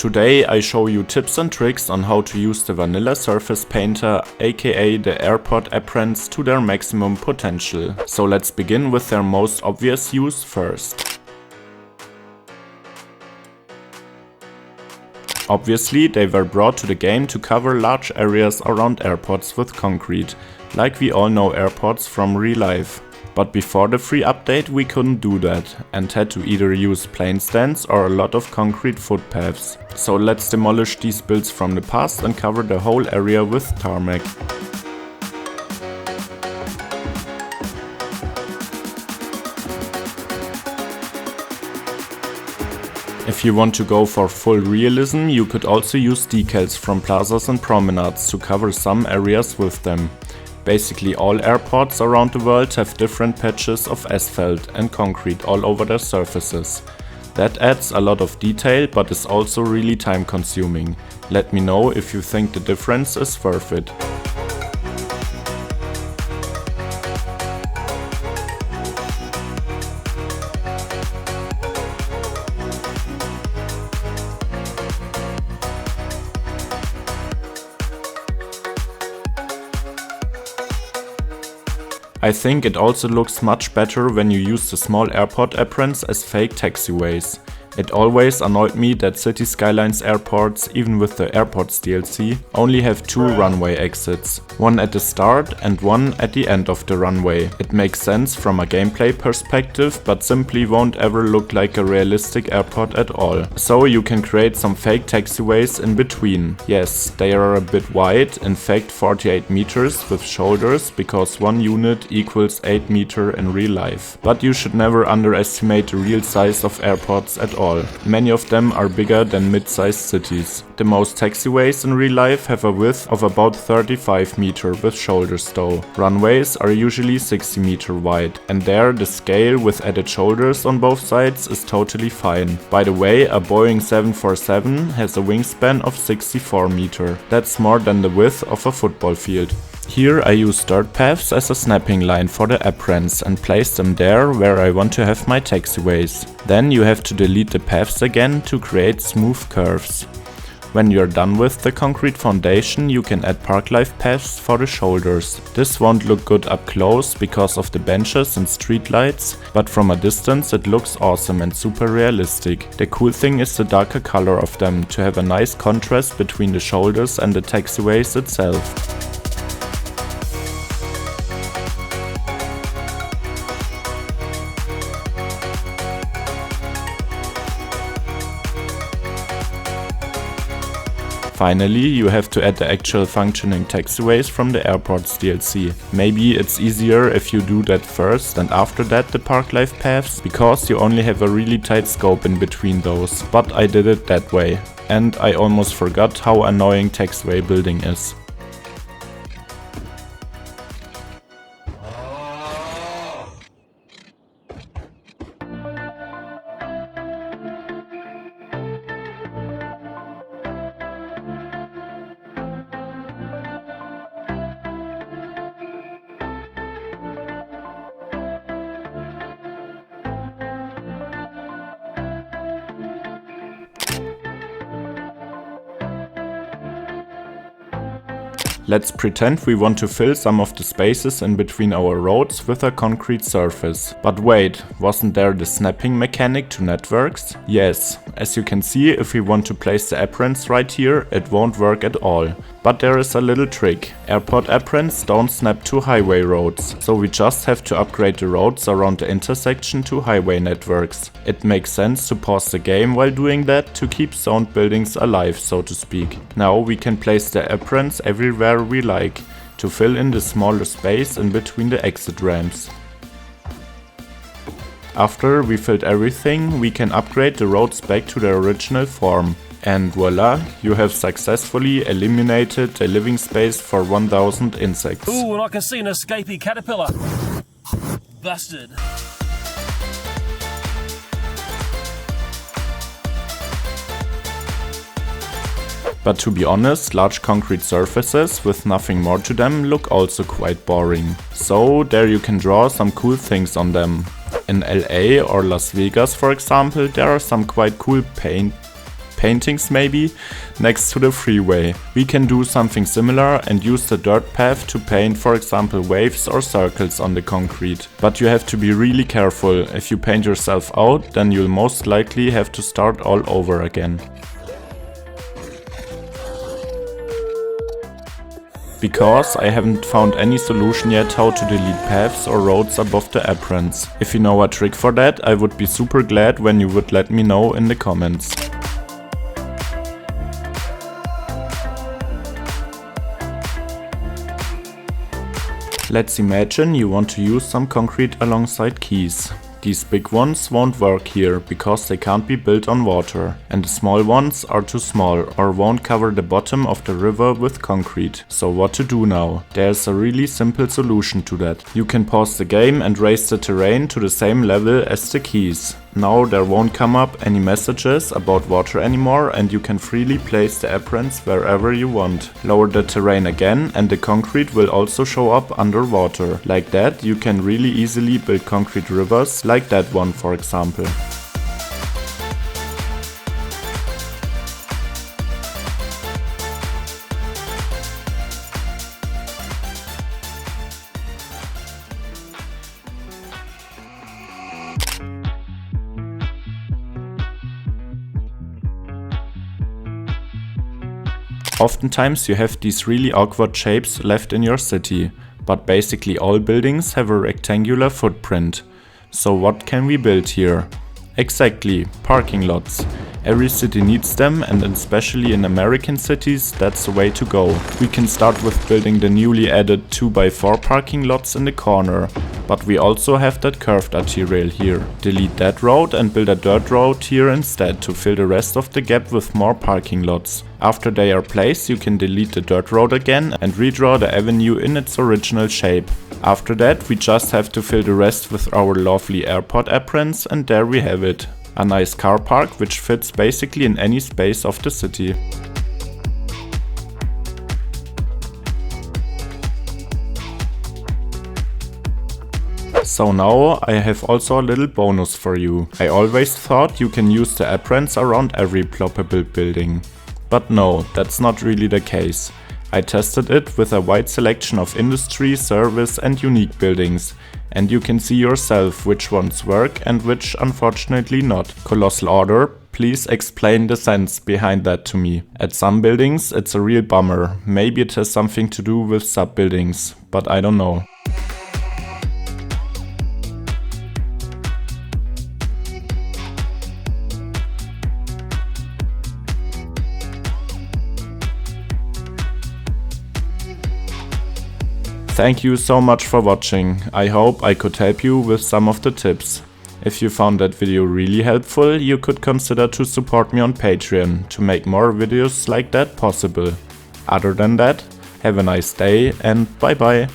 Today I show you tips and tricks on how to use the vanilla surface painter, aka the airport aprons, to their maximum potential. So let's begin with their most obvious use first. Obviously, they were brought to the game to cover large areas around airports with concrete, like we all know airports from real life. But before the free update we couldn't do that, and had to either use plane stands or a lot of concrete footpaths. So let's demolish these builds from the past and cover the whole area with tarmac. If you want to go for full realism, you could also use decals from plazas and promenades to cover some areas with them. Basically all airports around the world have different patches of asphalt and concrete all over their surfaces. That adds a lot of detail, but is also really time consuming. Let me know if you think the difference is worth it. I think it also looks much better when you use the small airport aprons as fake taxiways. It always annoyed me that City Skylines airports, even with the Airports DLC, only have two runway exits. One at the start and one at the end of the runway. It makes sense from a gameplay perspective, but simply won't ever look like a realistic airport at all. So you can create some fake taxiways in between. Yes, they are a bit wide, in fact 48 meters with shoulders, because one unit equals 8 meters in real life. But you should never underestimate the real size of airports at all. Many of them are bigger than mid-sized cities. The most taxiways in real life have a width of about 35 meters with shoulders though. Runways are usually 60 meters wide, and there the scale with added shoulders on both sides is totally fine. By the way, a Boeing 747 has a wingspan of 64 meters. That's more than the width of a football field. Here I use dirt paths as a snapping line for the aprons and place them there where I want to have my taxiways. Then you have to delete the paths again to create smooth curves. When you're done with the concrete foundation, you can add park life paths for the shoulders. This won't look good up close because of the benches and street lights, but from a distance it looks awesome and super realistic. The cool thing is the darker color of them, to have a nice contrast between the shoulders and the taxiways itself. Finally, you have to add the actual functioning taxiways from the Airports DLC. Maybe it's easier if you do that first and after that the park life paths, because you only have a really tight scope in between those. But I did it that way, and I almost forgot how annoying taxiway building is. Let's pretend we want to fill some of the spaces in between our roads with a concrete surface. But wait, wasn't there the snapping mechanic to networks? Yes, as you can see, if we want to place the aprons right here, it won't work at all. But there is a little trick. Airport aprons don't snap to highway roads, so we just have to upgrade the roads around the intersection to highway networks. It makes sense to pause the game while doing that to keep zoned buildings alive, so to speak. Now we can place the aprons everywhere we like, to fill in the smaller space in between the exit ramps. After we filled everything, we can upgrade the roads back to their original form. And voila, you have successfully eliminated a living space for 1000 insects. Ooh, and I can see an escapee caterpillar. Busted. But to be honest, large concrete surfaces with nothing more to them look also quite boring. So there you can draw some cool things on them. In LA or Las Vegas, for example, there are some quite cool paintings maybe, next to the freeway. We can do something similar and use the dirt path to paint, for example, waves or circles on the concrete. But you have to be really careful. If you paint yourself out, then you'll most likely have to start all over again. Because I haven't found any solution yet how to delete paths or roads above the aprons. If you know a trick for that, I would be super glad when you would let me know in the comments. Let's imagine you want to use some concrete alongside quays. These big ones won't work here because they can't be built on water, and the small ones are too small or won't cover the bottom of the river with concrete. So what to do now? There's a really simple solution to that. You can pause the game and raise the terrain to the same level as the quays. Now there won't come up any messages about water anymore and you can freely place the aprons wherever you want. Lower the terrain again and the concrete will also show up underwater. Like that you can really easily build concrete rivers, like that one for example. Oftentimes you have these really awkward shapes left in your city, but basically all buildings have a rectangular footprint. So what can we build here? Exactly, parking lots. Every city needs them, and especially in American cities that's the way to go. We can start with building the newly added 2x4 parking lots in the corner, but we also have that curved arterial here. Delete that road and build a dirt road here instead to fill the rest of the gap with more parking lots. After they are placed, you can delete the dirt road again and redraw the avenue in its original shape. After that, we just have to fill the rest with our lovely airport aprons, and there we have it. A nice car park which fits basically in any space of the city. So now I have also a little bonus for you. I always thought you can use the aprons around every ploppable building. But no, that's not really the case. I tested it with a wide selection of industry, service and unique buildings. And you can see yourself which ones work and which unfortunately not. Colossal Order, please explain the sense behind that to me. At some buildings it's a real bummer. Maybe it has something to do with sub-buildings, but I don't know. Thank you so much for watching. I hope I could help you with some of the tips. If you found that video really helpful, you could consider to support me on Patreon to make more videos like that possible. Other than that, have a nice day and bye bye.